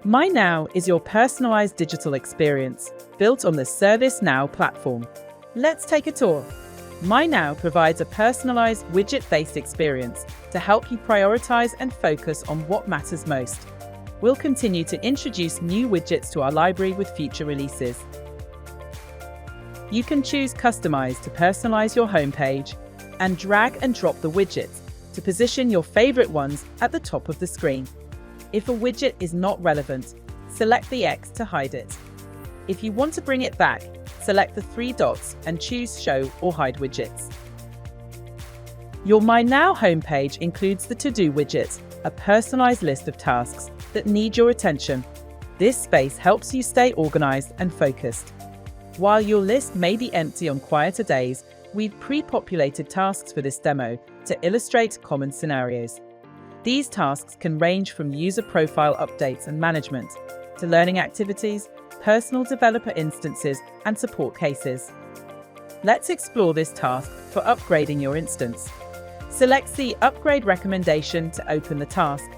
MyNow is your personalized digital experience built on the ServiceNow platform. Let's take a tour. MyNow provides a personalized widget-based experience to help you prioritize and focus on what matters most. We'll continue to introduce new widgets to our library with future releases. You can choose Customize to personalize your homepage and drag and drop the widgets to position your favorite ones at the top of the screen. If a widget is not relevant, select the X to hide it. If you want to bring it back, select the three dots and choose Show or Hide Widgets. Your MyNow homepage includes the To-Do widget, a personalized list of tasks that need your attention. This space helps you stay organized and focused. While your list may be empty on quieter days, we've pre-populated tasks for this demo to illustrate common scenarios. These tasks can range from user profile updates and management to learning activities, personal developer instances, and support cases. Let's explore this task for upgrading your instance. Select the Upgrade recommendation to open the task.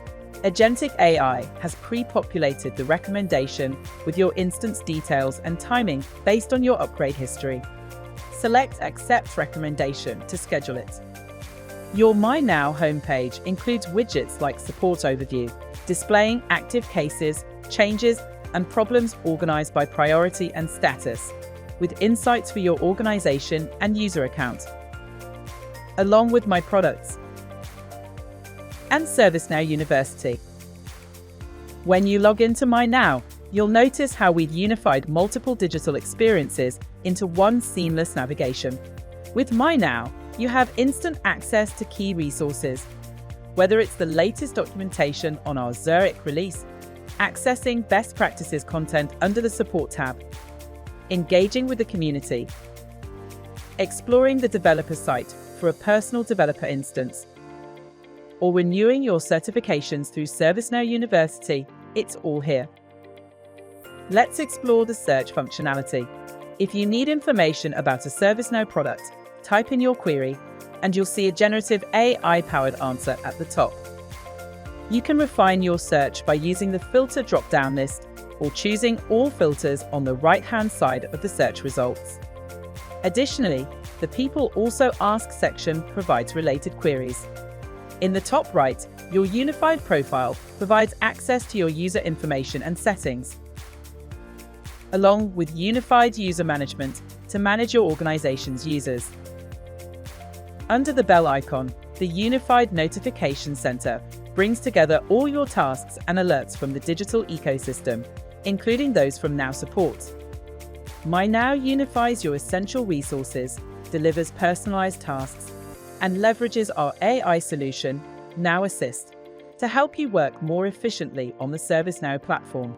Agentic AI has pre-populated the recommendation with your instance details and timing based on your upgrade history. Select Accept recommendation to schedule it. Your MyNow homepage includes widgets like Support Overview, displaying active cases, changes, and problems organized by priority and status, with insights for your organization and user account, along with My Products and ServiceNow University. When you log into MyNow, you'll notice how we've unified multiple digital experiences into one seamless navigation. With MyNow, you have instant access to key resources, whether it's the latest documentation on our Zurich release, accessing best practices content under the Support tab, engaging with the community, exploring the developer site for a personal developer instance, or renewing your certifications through ServiceNow University, it's all here. Let's explore the search functionality. If you need information about a ServiceNow product, type in your query, and you'll see a generative AI-powered answer at the top. You can refine your search by using the Filter drop-down list or choosing All Filters on the right-hand side of the search results. Additionally, the People Also Ask section provides related queries. In the top right, your unified profile provides access to your user information and settings, along with unified user management to manage your organization's users. Under the bell icon, the Unified Notification Center brings together all your tasks and alerts from the digital ecosystem, including those from Now Support. MyNow unifies your essential resources, delivers personalized tasks, and leverages our AI solution, Now Assist, to help you work more efficiently on the ServiceNow platform.